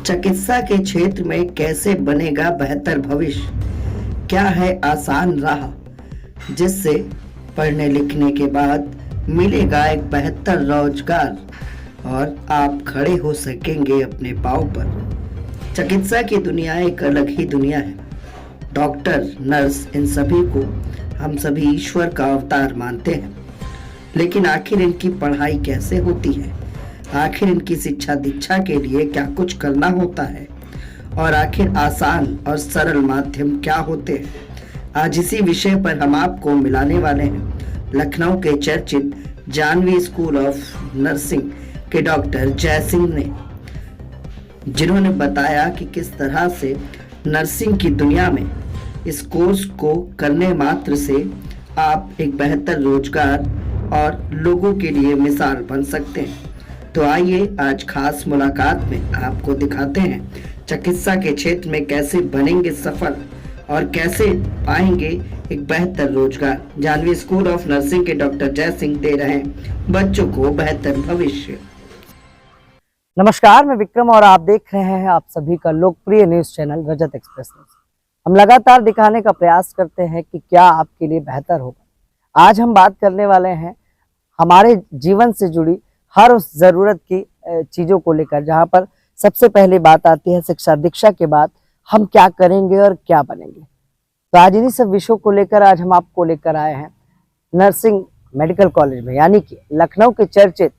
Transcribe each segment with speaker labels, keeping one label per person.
Speaker 1: चिकित्सा के क्षेत्र में कैसे बनेगा बेहतर भविष्य? क्या है आसान राह जिससे पढ़ने लिखने के बाद मिलेगा एक बेहतर रोजगार और आप खड़े हो सकेंगे अपने पांव पर? चिकित्सा की दुनिया एक अलग ही दुनिया है। डॉक्टर, नर्स, इन सभी को हम सभी ईश्वर का अवतार मानते हैं, लेकिन आखिर इनकी पढ़ाई कैसे होती है? आखिर इनकी शिक्षा दीक्षा के लिए क्या कुछ करना होता है? और आखिर आसान और सरल माध्यम क्या होते हैं? आज इसी विषय पर हम आपको मिलाने वाले हैं लखनऊ के चर्चित जानवी स्कूल ऑफ नर्सिंग के डॉक्टर जय सिंह ने, जिन्होंने बताया कि किस तरह से नर्सिंग की दुनिया में इस कोर्स को करने मात्र से आप एक बेहतर रोजगार और लोगों के लिए मिसाल बन सकते हैं। तो आइए आज खास मुलाकात में आपको दिखाते हैं चिकित्सा के क्षेत्र में कैसे बनेंगे सफल और कैसे पाएंगे एक बेहतर रोजगार। जानवी स्कूल ऑफ नर्सिंग के डॉक्टर जय सिंह दे रहे हैं बच्चों को बेहतर भविष्य।
Speaker 2: नमस्कार, मैं विक्रम और आप देख रहे हैं आप सभी का लोकप्रिय न्यूज चैनल रजत एक्सप्रेस न्यूज। हम लगातार दिखाने का प्रयास करते हैं कि क्या आपके लिए बेहतर होगा। आज हम बात करने वाले हैं हमारे जीवन से जुड़ी हर उस जरूरत की चीजों को लेकर, जहां पर सबसे पहले बात आती है शिक्षा दीक्षा के बाद हम क्या करेंगे और क्या बनेंगे। तो आज इन्हीं सब विषयों को लेकर आज हम आपको लेकर आए हैं नर्सिंग मेडिकल कॉलेज में, यानी कि लखनऊ के चर्चित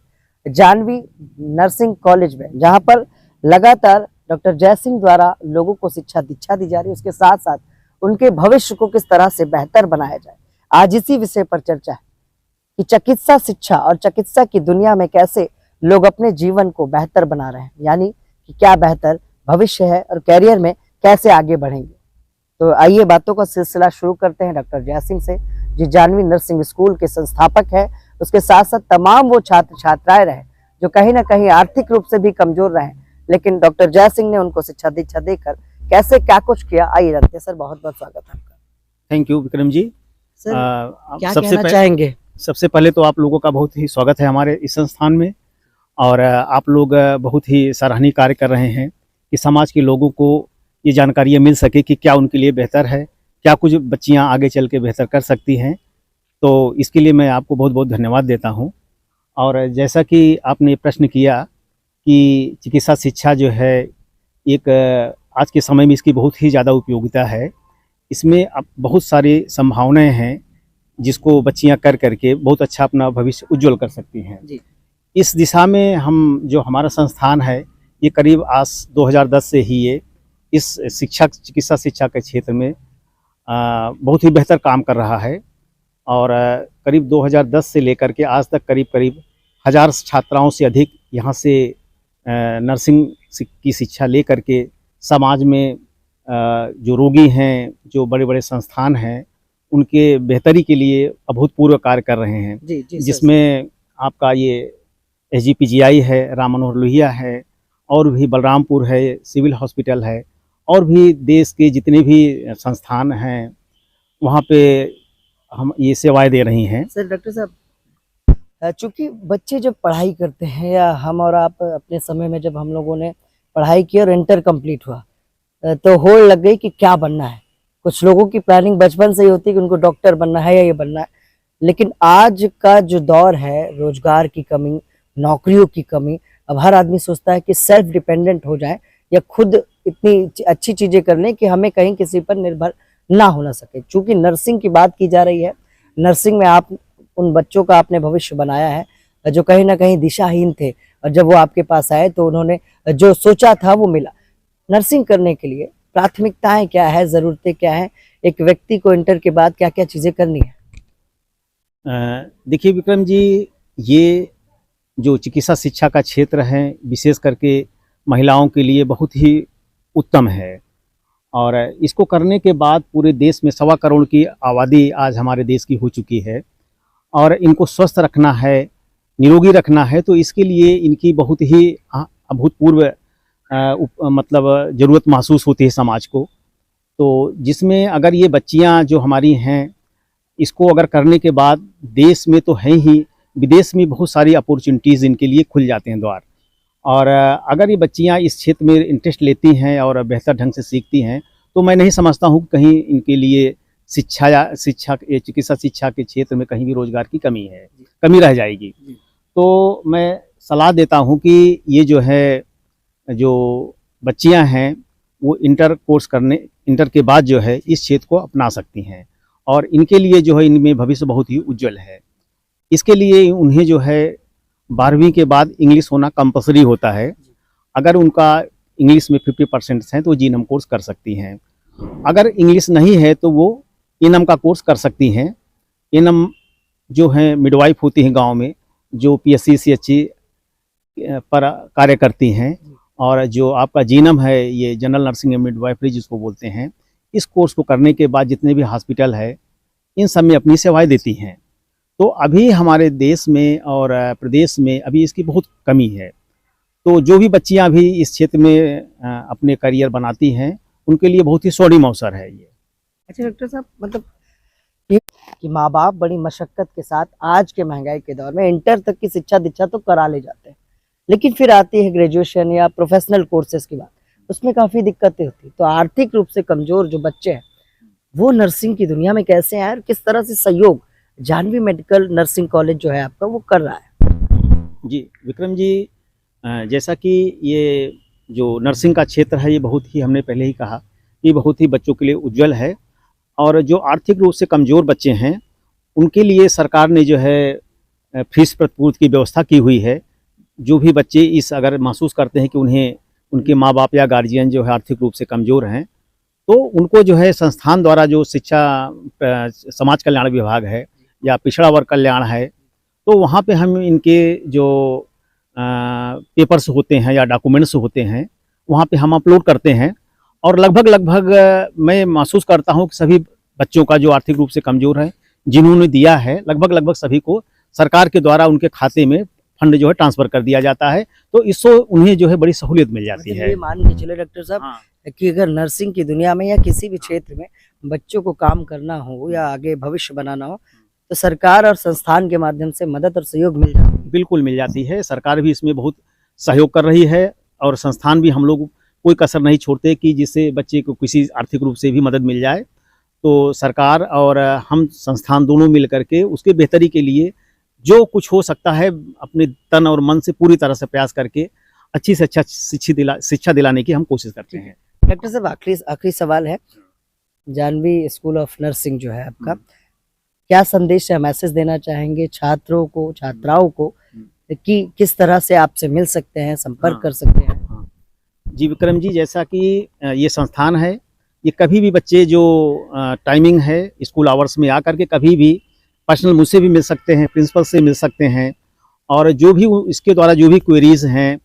Speaker 2: जानवी नर्सिंग कॉलेज में, जहां पर लगातार डॉक्टर जय सिंह द्वारा लोगों को शिक्षा दीक्षा दी जा रही है। उसके साथ साथ उनके भविष्य को किस तरह से बेहतर बनाया जाए, आज इसी विषय पर चर्चा है कि चिकित्सा शिक्षा और चिकित्सा की दुनिया में कैसे लोग अपने जीवन को बेहतर बना रहे हैं, यानी कि क्या बेहतर भविष्य है और कैरियर में कैसे आगे बढ़ेंगे। तो आइए बातों का सिलसिला शुरू करते हैं डॉक्टर जय सिंह से, जो जानवी नर्सिंग स्कूल के संस्थापक है। उसके साथ साथ तमाम वो छात्र छात्राएं रहे जो कहीं ना कहीं आर्थिक रूप से भी कमजोर रहे, लेकिन डॉक्टर जय सिंह ने उनको शिक्षा दीक्षा देकर कैसे क्या कुछ किया, आइए जानते हैं। सर, बहुत बहुत स्वागत है आपका।
Speaker 3: Thank you Vikram ji.
Speaker 2: Sir, क्या कहना चाहेंगे?
Speaker 3: सबसे पहले तो आप लोगों का बहुत ही स्वागत है हमारे इस संस्थान में, और आप लोग बहुत ही सराहनीय कार्य कर रहे हैं कि समाज के लोगों को ये जानकारियाँ मिल सके कि क्या उनके लिए बेहतर है, क्या कुछ बच्चियाँ आगे चल के बेहतर कर सकती हैं। तो इसके लिए मैं आपको बहुत बहुत धन्यवाद देता हूँ। और जैसा कि आपने प्रश्न किया कि चिकित्सा शिक्षा जो है एक आज के समय में इसकी बहुत ही ज़्यादा उपयोगिता है। इसमें अब बहुत सारी संभावनाएं हैं जिसको बच्चियां कर करके बहुत अच्छा अपना भविष्य उज्जवल कर सकती हैं
Speaker 2: जी।
Speaker 3: इस दिशा में हम जो हमारा संस्थान है ये करीब आज 2010 से ही ये इस चिकित्सा शिक्षा के क्षेत्र में बहुत ही बेहतर काम कर रहा है। और करीब 2010 से लेकर के आज तक करीब 1000 छात्राओं से अधिक यहाँ से नर्सिंग की शिक्षा ले करके समाज में जो रोगी हैं, जो बड़े बड़े संस्थान हैं, उनके बेहतरी के लिए अभूतपूर्व कार्य कर रहे हैं।
Speaker 2: जी,
Speaker 3: जिसमें आपका ये SGPGI है, राम मनोहर लोहिया है, और भी बलरामपुर है, सिविल हॉस्पिटल है, और भी देश के जितने भी संस्थान हैं वहाँ पे हम ये सेवाएं दे रही हैं।
Speaker 2: सर, डॉक्टर साहब, चूंकि बच्चे जब पढ़ाई करते हैं, या हम और आप अपने समय में जब हम लोगों ने पढ़ाई की और इंटर कंप्लीट हुआ तो होड़ लग गई कि क्या बनना है। कुछ लोगों की प्लानिंग बचपन से ही होती है कि उनको डॉक्टर बनना है या ये बनना है, लेकिन आज का जो दौर है, रोजगार की कमी, नौकरियों की कमी, अब हर आदमी सोचता है कि सेल्फ डिपेंडेंट हो जाए या खुद इतनी अच्छी चीजें कर लें कि हमें कहीं किसी पर निर्भर ना होना सके। चूंकि नर्सिंग की बात की जा रही है, नर्सिंग में आप उन बच्चों का आपने भविष्य बनाया है जो कहीं ना कहीं दिशाहीन थे, और जब वो आपके पास आए तो उन्होंने जो सोचा था वो मिला। नर्सिंग करने के लिए प्राथमिकताएं क्या है, जरूरतें क्या है, एक व्यक्ति को इंटर के बाद क्या क्या चीजें करनी है?
Speaker 3: देखिए विक्रम जी, ये जो चिकित्सा शिक्षा का क्षेत्र है विशेष करके महिलाओं के लिए बहुत ही उत्तम है। और इसको करने के बाद पूरे देश में 1.25 करोड़ की आबादी आज हमारे देश की हो चुकी है, और इनको स्वस्थ रखना है, निरोगी रखना है, तो इसके लिए इनकी बहुत ही अभूतपूर्व मतलब ज़रूरत महसूस होती है समाज को। तो जिसमें अगर ये बच्चियां जो हमारी हैं इसको अगर करने के बाद देश में तो है ही, विदेश में बहुत सारी अपॉर्चुनिटीज़ इनके लिए खुल जाते हैं द्वार। और अगर ये बच्चियां इस क्षेत्र में इंटरेस्ट लेती हैं और बेहतर ढंग से सीखती हैं तो मैं नहीं समझता हूँ कि कहीं इनके लिए चिकित्सा शिक्षा के क्षेत्र में कहीं भी रोजगार की कमी रह जाएगी। तो मैं सलाह देता हूँ कि ये जो बच्चियां हैं वो इंटर के बाद जो है इस क्षेत्र को अपना सकती हैं और इनके लिए जो है इनमें भविष्य बहुत ही उज्जवल है। इसके लिए उन्हें जो है 12वीं के बाद इंग्लिश होना कंपलसरी होता है। अगर उनका इंग्लिश में 50% है तो वो जीएनएम कोर्स कर सकती हैं। अगर इंग्लिश नहीं है तो वो एएनएम का कोर्स कर सकती हैं। एएनएम जो है मिडवाइफ होती हैं गांव में, जो पीएससी सीएचसी पर कार्य करती हैं, और जो आपका जीएनएम है ये जनरल नर्सिंग एंड मिडवाइफरी जिसको बोलते हैं, इस कोर्स को करने के बाद जितने भी हॉस्पिटल है इन सब में अपनी सेवाएं देती हैं। तो अभी हमारे देश में और प्रदेश में अभी इसकी बहुत कमी है। तो जो भी बच्चियां अभी इस क्षेत्र में अपने करियर बनाती हैं उनके लिए बहुत ही स्वर्णिम अवसर है ये।
Speaker 2: अच्छा डॉक्टर साहब, मतलब ये कि माँ बाप बड़ी मशक्कत के साथ आज के महंगाई के दौर में इंटर तक की शिक्षा दीक्षा तो करा ले जाते हैं, लेकिन फिर आती है ग्रेजुएशन या प्रोफेशनल कोर्सेज की बात, उसमें काफ़ी दिक्कतें होती। तो आर्थिक रूप से कमज़ोर जो बच्चे हैं वो नर्सिंग की दुनिया में कैसे आए और किस तरह से सहयोग जानवी मेडिकल नर्सिंग कॉलेज जो है आपका वो कर रहा है?
Speaker 3: जी विक्रम जी, जैसा कि ये जो नर्सिंग का क्षेत्र है ये बहुत ही, हमने पहले ही कहा, ये बहुत ही बच्चों के लिए उज्जवल है। और जो आर्थिक रूप से कमज़ोर बच्चे हैं उनके लिए सरकार ने जो है फीस प्रतिपूर्ति की व्यवस्था की हुई है। जो भी बच्चे अगर महसूस करते हैं कि उन्हें उनके माँ बाप या गार्जियन जो है आर्थिक रूप से कमज़ोर हैं तो उनको जो है संस्थान द्वारा जो शिक्षा समाज कल्याण विभाग है या पिछड़ा वर्ग कल्याण है, तो वहाँ पे हम इनके जो पेपर्स होते हैं या डॉक्यूमेंट्स होते हैं वहाँ पे हम अपलोड करते हैं। और लगभग मैं महसूस करता हूँ कि सभी बच्चों का जो आर्थिक रूप से कमज़ोर है जिन्होंने दिया है लगभग सभी को सरकार के द्वारा उनके खाते में फंड जो है ट्रांसफ़र कर दिया जाता है। तो इससे उन्हें जो है बड़ी सहूलियत मिल जाती है।
Speaker 2: ये मान के चले डॉक्टर साहब कि अगर नर्सिंग की दुनिया में या किसी भी क्षेत्र में बच्चों को काम करना हो या आगे भविष्य बनाना हो तो सरकार और संस्थान के माध्यम से मदद और सहयोग मिल जाती है।
Speaker 3: बिल्कुल मिल जाती है। सरकार भी इसमें बहुत सहयोग कर रही है और संस्थान भी, हम लोग कोई कसर नहीं छोड़ते कि जिससे बच्चे को किसी आर्थिक रूप से भी मदद मिल जाए। तो सरकार और हम संस्थान दोनों मिल करके उसके बेहतरी के लिए जो कुछ हो सकता है अपने तन और मन से पूरी तरह से प्रयास करके अच्छी से अच्छा शिक्षा दिलाने की हम कोशिश करते हैं।
Speaker 2: डॉक्टर साहब, आखिरी सवाल है, जानवी स्कूल ऑफ नर्सिंग जो है आपका, क्या संदेश या मैसेज देना चाहेंगे छात्रों को, छात्राओं को कि किस तरह से आपसे मिल सकते हैं, संपर्क कर सकते हैं?
Speaker 3: जी विक्रम जी, जैसा कि ये संस्थान है, ये कभी भी बच्चे जो टाइमिंग है स्कूल आवर्स में आकर के कभी भी पर्सनल मुझसे भी मिल सकते हैं, प्रिंसिपल से मिल सकते हैं, और जो भी इसके द्वारा जो भी क्वेरीज हैं,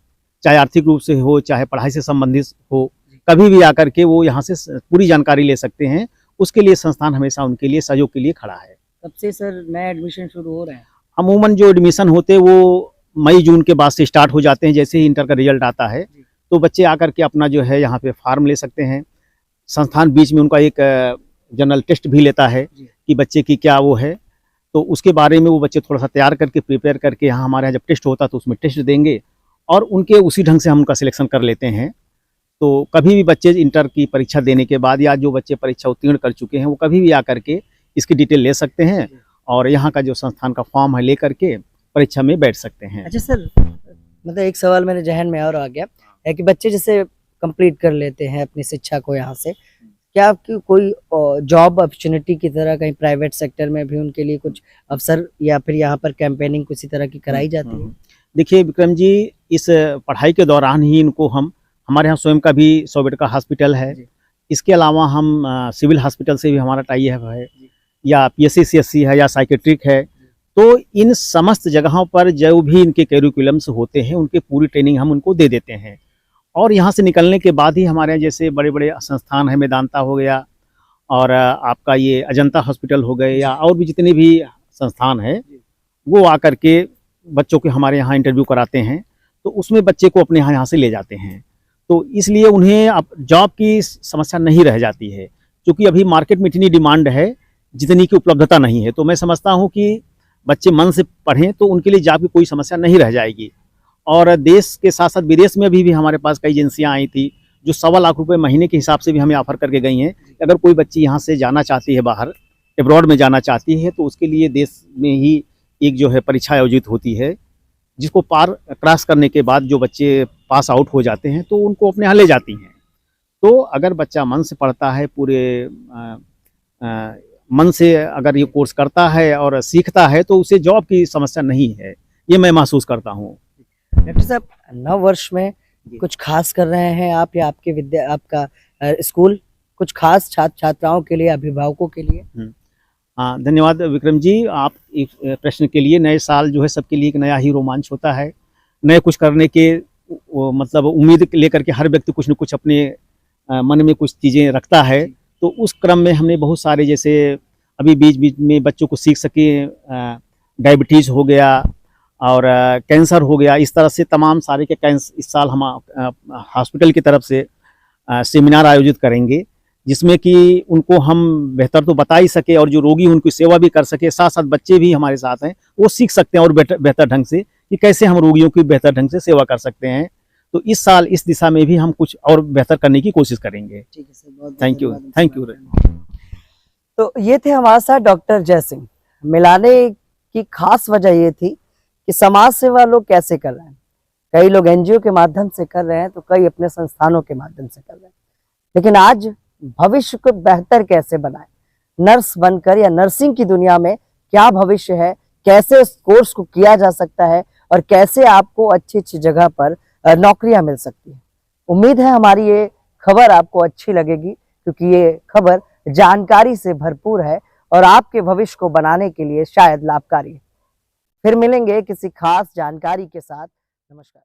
Speaker 3: चाहे आर्थिक रूप से हो चाहे पढ़ाई से संबंधित हो, कभी भी आकर के वो यहाँ से पूरी जानकारी ले सकते हैं। उसके लिए संस्थान हमेशा उनके लिए सहयोग के लिए खड़ा है।
Speaker 2: कब से सर नए एडमिशन शुरू हो रहे हैं?
Speaker 3: अमूमन जो एडमिशन होते हैं वो मई जून के बाद से स्टार्ट हो जाते हैं। जैसे ही इंटर का रिजल्ट आता है तो बच्चे आकर के अपना जो है यहाँ पे फॉर्म ले सकते हैं। संस्थान बीच में उनका एक जनरल टेस्ट भी लेता है कि बच्चे की क्या वो है, तो उसके बारे में वो बच्चे थोड़ा सा तैयार करके प्रिपेयर करके यहाँ हमारे यहाँ जब टेस्ट होता है तो उसमें टेस्ट देंगे और उनके उसी ढंग से हम उनका सिलेक्शन कर लेते हैं। तो कभी भी बच्चे इंटर की परीक्षा देने के बाद या जो बच्चे परीक्षा उत्तीर्ण कर चुके हैं वो कभी भी आकर के इसकी डिटेल ले सकते हैं और यहाँ का जो संस्थान का फॉर्म है ले करके परीक्षा में बैठ सकते हैं।
Speaker 2: अच्छा सर, मतलब एक सवाल मेरे जहन में और आ गया है कि बच्चे जैसे कंप्लीट कर लेते हैं अपनी शिक्षा को यहाँ से, क्या आपकी कोई जॉब अपॉर्चुनिटी की तरह कहीं प्राइवेट सेक्टर में भी उनके लिए कुछ अवसर या फिर यहाँ पर कैंपेनिंग किसी तरह की कराई जाती है?
Speaker 3: देखिए विक्रम जी, इस पढ़ाई के दौरान ही इनको हमारे यहाँ स्वयं का भी 100 बेड का हॉस्पिटल है। इसके अलावा हम सिविल हॉस्पिटल से भी हमारा टाई है या पीएससी सीएससी है या साइकेट्रिक है। तो इन समस्त जगहों पर जो भी इनके कैरिकुलम्स होते हैं उनकी पूरी ट्रेनिंग हम उनको दे देते हैं। और यहाँ से निकलने के बाद ही हमारे यहाँ जैसे बड़े बड़े संस्थान है, मेदांता हो गया और आपका ये अजंता हॉस्पिटल हो गए या और भी जितने भी संस्थान है वो आकर के बच्चों के हमारे यहाँ इंटरव्यू कराते हैं। तो उसमें बच्चे को अपने यहाँ से ले जाते हैं। तो इसलिए उन्हें अब जॉब की समस्या नहीं रह जाती है, क्योंकि अभी मार्केट में इतनी डिमांड है जितनी की उपलब्धता नहीं है। तो मैं समझता हूँ कि बच्चे मन से पढ़ें तो उनके लिए जॉब की कोई समस्या नहीं रह जाएगी। और देश के साथ साथ विदेश में भी हमारे पास कई एजेंसियां आई थी जो 1.25 लाख रुपए महीने के हिसाब से भी हमें ऑफर करके गई हैं। अगर कोई बच्ची यहाँ से जाना चाहती है बाहर, अब्रॉड में जाना चाहती है, तो उसके लिए देश में ही एक जो है परीक्षा आयोजित होती है, जिसको पार क्रॉस करने के बाद जो बच्चे पास आउट हो जाते हैं तो उनको अपने यहाँ ले जाती हैं। तो अगर बच्चा मन से पढ़ता है, पूरे मन से अगर ये कोर्स करता है और सीखता है, तो उसे जॉब की समस्या नहीं है, ये मैं महसूस करता हूँ।
Speaker 2: डॉक्टर साहब, नव वर्ष में कुछ खास कर रहे हैं आप, या आपका स्कूल कुछ खास छात्र छात्राओं के लिए, अभिभावकों के लिए?
Speaker 3: हाँ, धन्यवाद विक्रम जी, आप एक प्रश्न के लिए। नए साल जो है सबके लिए एक नया ही रोमांच होता है, नए कुछ करने के मतलब उम्मीद लेकर के हर व्यक्ति कुछ न कुछ अपने मन में कुछ चीज़ें रखता है। तो उस क्रम में हमने बहुत सारे, जैसे अभी बीच बीच में बच्चों को सीख सके, डायबिटीज़ हो गया और कैंसर हो गया, इस तरह से तमाम सारे के कैंसर इस साल हम हॉस्पिटल की तरफ से सेमिनार आयोजित करेंगे, जिसमें कि उनको हम बेहतर तो बता ही सके और जो रोगी उनकी सेवा भी कर सके, साथ साथ बच्चे भी हमारे साथ हैं, वो सीख सकते हैं और बेहतर ढंग से कि कैसे हम रोगियों की बेहतर ढंग से सेवा कर सकते हैं। तो इस साल इस दिशा में भी हम कुछ और बेहतर करने की कोशिश करेंगे।
Speaker 2: ठीक है सर, बहुत
Speaker 3: थैंक यू, थैंक यू।
Speaker 2: तो ये थे हमारे साथ डॉक्टर जय सिंह। मिलाने की खास वजह ये थी कि समाज सेवा लोग कैसे कर रहे हैं। कई लोग एनजीओ के माध्यम से कर रहे हैं, तो कई अपने संस्थानों के माध्यम से कर रहे हैं, लेकिन आज भविष्य को बेहतर कैसे बनाए, नर्स बनकर या नर्सिंग की दुनिया में क्या भविष्य है, कैसे उस कोर्स को किया जा सकता है और कैसे आपको अच्छी अच्छी जगह पर नौकरियां मिल सकती है। उम्मीद है हमारी ये खबर आपको अच्छी लगेगी, क्योंकि ये खबर जानकारी से भरपूर है और आपके भविष्य को बनाने के लिए शायद लाभकारी है। फिर मिलेंगे किसी खास जानकारी के साथ। नमस्कार।